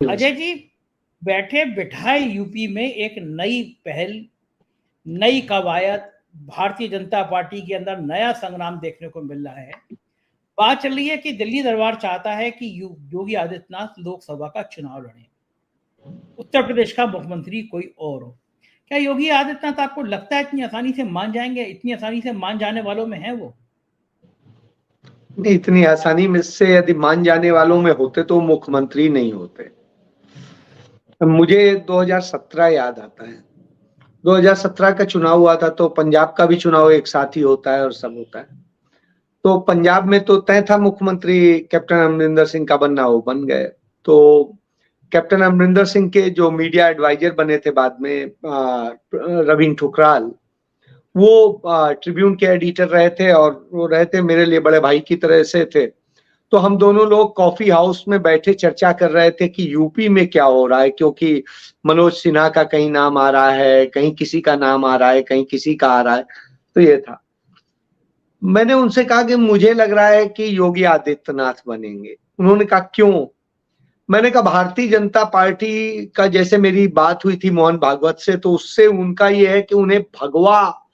अजय जी, बैठे बिठाए यूपी में एक नई पहल, नई कवायद, भारतीय जनता पार्टी के अंदर नया संग्राम देखने को मिल रहा है। बात चल रही है कि दिल्ली दरबार चाहता है कि योगी आदित्यनाथ लोकसभा का चुनाव लड़े, उत्तर प्रदेश का मुख्यमंत्री कोई और हो। क्या योगी आदित्यनाथ आपको लगता है इतनी आसानी से मान जाएंगे? इतनी आसानी से मान जाने वालों में है वो? नहीं, इतनी आसानी में से यदि मान जाने वालों में होते तो मुख्यमंत्री नहीं होते। मुझे 2017 याद आता है। 2017 का चुनाव हुआ था, तो पंजाब का भी चुनाव एक साथ ही होता है और सब होता है। तो पंजाब में तो तय था मुख्यमंत्री कैप्टन अमरिंदर सिंह का बनना, वो बन गए। तो कैप्टन अमरिंदर सिंह के जो मीडिया एडवाइजर बने थे बाद में, रवीन ठुकराल, वो ट्रिब्यून के एडिटर रहे थे और वो रहे थे मेरे लिए बड़े भाई की तरह से थे। तो हम दोनों लोग कॉफी हाउस में बैठे चर्चा कर रहे थे कि यूपी में क्या हो रहा है, क्योंकि मनोज सिन्हा का कहीं नाम आ रहा है, कहीं किसी का नाम आ रहा है, कहीं किसी का आ रहा है। तो ये था। मैंने उनसे कहा कि मुझे लग रहा है कि योगी आदित्यनाथ बनेंगे। उन्होंने कहा क्यों? मैंने कहा भारतीय जनता पार्टी का, जैसे मेरी बात हुई थी मोहन भागवत से, तो उससे उनका ये है कि उन्हें भगवा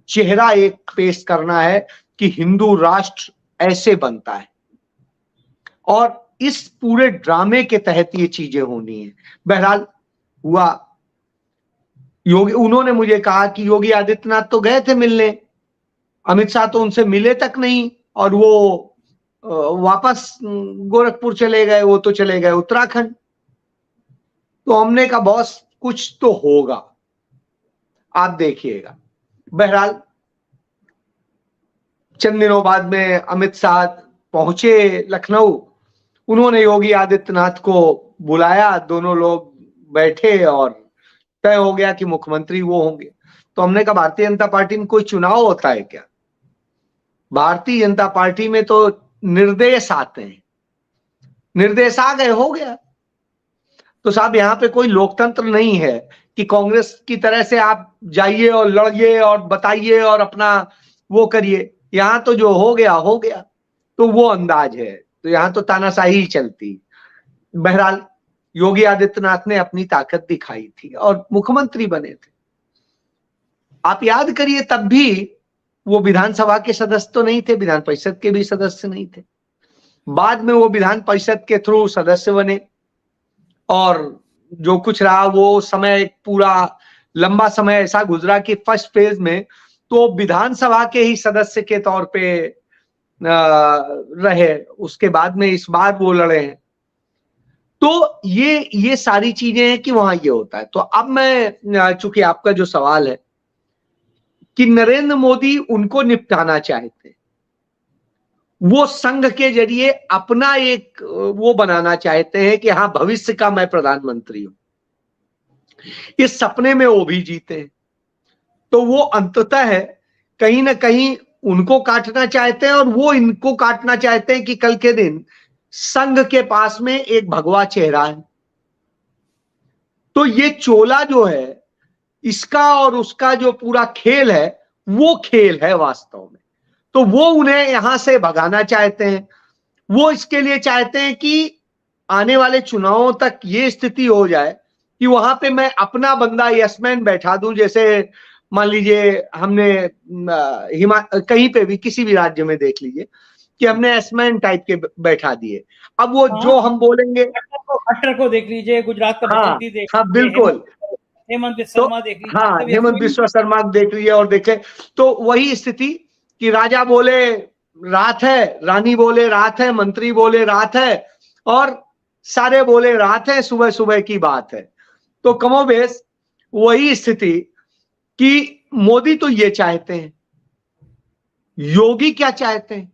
चेहरा एक पेश करना है कि हिंदू राष्ट्र ऐसे बनता है, और इस पूरे ड्रामे के तहत ये चीजें होनी है। बहरहाल हुआ। योगी, उन्होंने मुझे कहा कि योगी आदित्यनाथ तो गए थे मिलने, अमित शाह तो उनसे मिले तक नहीं, और वो वापस गोरखपुर चले गए, वो तो चले गए उत्तराखंड। तो हमने कहा बॉस कुछ तो होगा, आप देखिएगा। बहरहाल चंद दिनों बाद में अमित शाह पहुंचे लखनऊ। उन्होंने योगी आदित्यनाथ को बुलाया, दोनों लोग बैठे और तय हो गया कि मुख्यमंत्री वो होंगे। तो हमने कहा भारतीय जनता पार्टी में कोई चुनाव होता है क्या? भारतीय जनता पार्टी में तो निर्देश आते हैं, निर्देश आ गए, हो गया। तो साहब यहाँ पे कोई लोकतंत्र नहीं है कि कांग्रेस की तरह से आप जाइए और लड़िए और बताइए और अपना वो करिए। यहाँ तो जो हो गया हो गया, तो वो अंदाज है। तो यहाँ तो तानाशाही ही चलती। बहरहाल योगी आदित्यनाथ ने अपनी ताकत दिखाई थी और मुख्यमंत्री बने थे। आप याद करिए, तब भी वो विधानसभा के सदस्य तो नहीं थे, विधान परिषद के भी सदस्य नहीं थे। बाद में वो विधान परिषद के थ्रू सदस्य बने, और जो कुछ रहा वो समय, पूरा लंबा समय ऐसा गुजरा कि फर्स्ट फेज में तो विधानसभा के ही सदस्य के तौर पे रहे। उसके बाद में इस बार वो लड़े हैं। तो ये सारी चीजें हैं कि वहां ये होता है। तो अब मैं, चूंकि आपका जो सवाल है कि नरेंद्र मोदी उनको निपटाना चाहते हैं, वो संघ के जरिए अपना एक वो बनाना चाहते हैं कि हाँ भविष्य का मैं प्रधानमंत्री हूं। इस सपने में वो भी जीते हैं। तो वो अंततः है कहीं ना कहीं उनको काटना चाहते हैं, और वो इनको काटना चाहते हैं कि कल के दिन संघ के पास में एक भगवा चेहरा है। तो ये चोला जो है, इसका और उसका जो पूरा खेल है, वो खेल है वास्तव में। तो वो उन्हें यहां से भगाना चाहते हैं। वो इसके लिए चाहते हैं कि आने वाले चुनावों तक ये स्थिति हो जाए कि वहां पे मैं अपना बंदा यसमैन बैठा दूं। जैसे मान लीजिए हमने कहीं पे भी किसी भी राज्य में देख लीजिए कि हमने यसमैन टाइप के बैठा दिए। अब वो जो हम बोलेंगे, खट्टर को देख लीजिए, गुजरात का मुख्यमंत्री देख हाँ लीजिए, बिल्कुल, हेमंत बिस्वा शर्मा देख लीजिए, हाँ हेमंत बिस्वा शर्मा देख लीजिए और देखे तो वही स्थिति कि राजा बोले रात है, रानी बोले रात है, मंत्री बोले रात है, और सारे बोले रात है, सुबह सुबह की बात है। तो कमोबेश वही स्थिति कि मोदी तो ये चाहते हैं। योगी क्या चाहते हैं?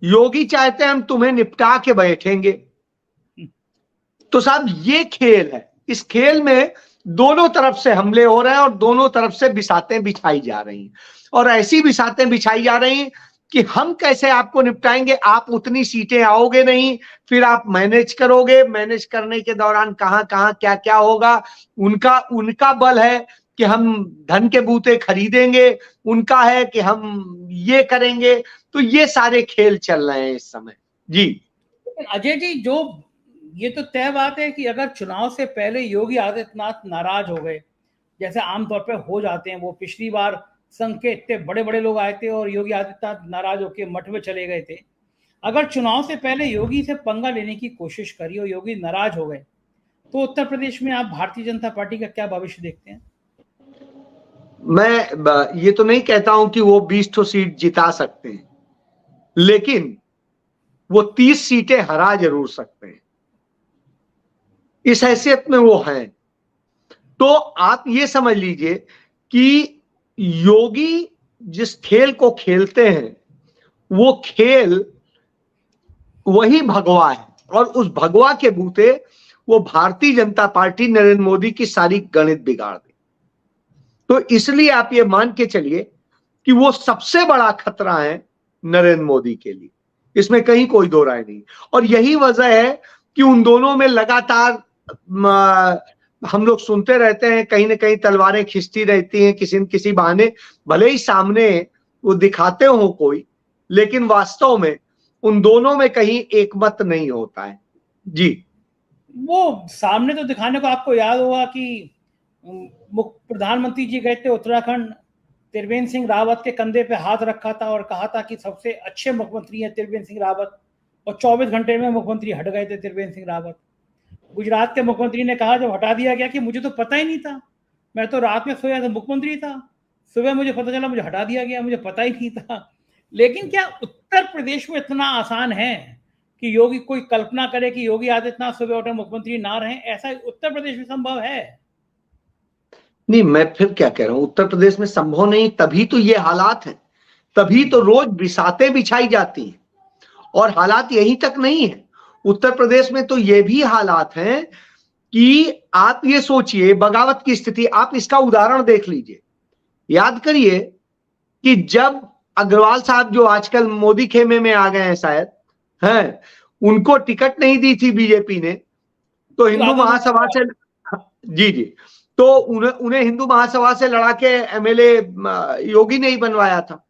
योगी चाहते हैं हम तुम्हें निपटा के बैठेंगे। तो साहब ये खेल है। इस खेल में दोनों तरफ से हमले हो रहे हैं और दोनों तरफ से बिसातें बिछाई जा रही हैं, और ऐसी बिसातें बिछाई जा रही हैं कि हम कैसे आपको निपटाएंगे, आप उतनी सीटें आओगे नहीं, फिर आप मैनेज करोगे, मैनेज करने के दौरान कहां कहां क्या क्या होगा, उनका बल है कि हम धन के बूते खरीदेंगे, उनका है कि हम ये करेंगे। तो ये सारे खेल चल रहे हैं इस समय। जी अजय जी, जो ये तो तय बात है कि अगर चुनाव से पहले योगी आदित्यनाथ नाराज हो गए, जैसे आमतौर पर हो जाते हैं, वो पिछली बार संघ के इतने बड़े बड़े लोग आए थे और योगी आदित्यनाथ नाराज होकर मठ में चले गए थे। अगर चुनाव से पहले योगी से पंगा लेने की कोशिश करी और योगी नाराज हो गए, तो उत्तर प्रदेश में आप भारतीय जनता पार्टी का क्या भविष्य देखते हैं? मैं ये तो नहीं कहता हूं कि वो 20 सीट जिता सकते हैं, लेकिन वो 30 सीटें हरा जरूर सकते हैं, इस हैसियत में वो हैं। तो आप ये समझ लीजिए कि योगी जिस खेल को खेलते हैं वो खेल वही भगवा है, और उस भगवा के बूते वो भारतीय जनता पार्टी नरेंद्र मोदी की सारी गणित बिगाड़ दे। तो इसलिए आप ये मान के चलिए कि वो सबसे बड़ा खतरा है नरेंद्र मोदी के लिए, इसमें कहीं कोई दो राय नहीं। और यही वजह है कि उन दोनों में लगातार हम लोग सुनते रहते हैं, कहीं ना कहीं तलवारें खिंचती रहती हैं किसी न किसी बहाने, भले ही सामने वो दिखाते हो कोई, लेकिन वास्तव में उन दोनों में कहीं एक मत नहीं होता है। जी, वो सामने तो दिखाने को आपको याद होगा कि प्रधानमंत्री जी गए थे उत्तराखंड, त्रिवेंद्र सिंह रावत के कंधे पे हाथ रखा था और कहा था कि सबसे अच्छे मुख्यमंत्री हैं त्रिवेंद्र सिंह रावत, और 24 घंटे में मुख्यमंत्री हट गए थे त्रिवेंद्र सिंह रावत। गुजरात के मुख्यमंत्री ने कहा जब हटा दिया गया कि मुझे तो पता ही नहीं था, मैं तो रात में सोया था, मुख्यमंत्री था, सुबह मुझे पता चला मुझे हटा दिया गया, मुझे पता ही नहीं था। लेकिन क्या उत्तर प्रदेश में इतना आसान है कि योगी, कोई कल्पना करे कि योगी आदित्यनाथ सुबह उठे मुख्यमंत्री ना रहें? ऐसा उत्तर प्रदेश में संभव है? नहीं, मैं फिर क्या कह रहा हूं, उत्तर प्रदेश में संभव नहीं, तभी तो ये हालात हैं, तभी तो रोज बिसातें बिछाई जाती हैं। और हालात यहीं तक नहीं है, उत्तर प्रदेश में तो ये भी हालात हैं कि आप ये सोचिए बगावत की स्थिति, आप इसका उदाहरण देख लीजिए। याद करिए कि जब अग्रवाल साहब, जो आजकल मोदी खेमे में आ गए हैं शायद, हैं, उनको टिकट नहीं दी थी बीजेपी ने, तो हिंदू महासभा से, जी जी, तो उन्हें हिंदू महासभा से लड़ा के एमएलए योगी ने ही बनवाया था।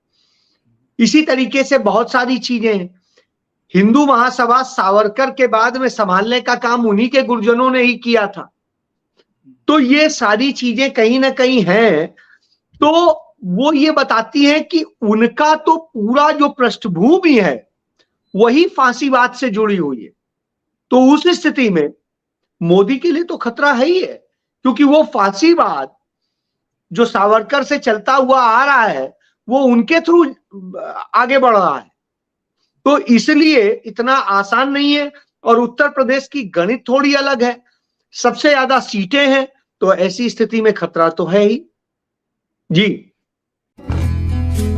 इसी तरीके से बहुत सारी चीजें हैं। हिंदू महासभा सावरकर के बाद में संभालने का काम उन्हीं के गुरुजनों ने ही किया था। तो ये सारी चीजें कहीं ना कहीं हैं, तो वो ये बताती है कि उनका तो पूरा जो पृष्ठभूमि है वही फांसीवाद से जुड़ी हुई है। तो उस स्थिति में मोदी के लिए तो खतरा है ही है, क्योंकि वो फांसीवाद जो सावरकर से चलता हुआ आ रहा है वो उनके थ्रू आगे बढ़ रहा है। तो इसलिए इतना आसान नहीं है। और उत्तर प्रदेश की गणित थोड़ी अलग है, सबसे ज्यादा सीटें हैं, तो ऐसी स्थिति में खतरा तो है ही। जी।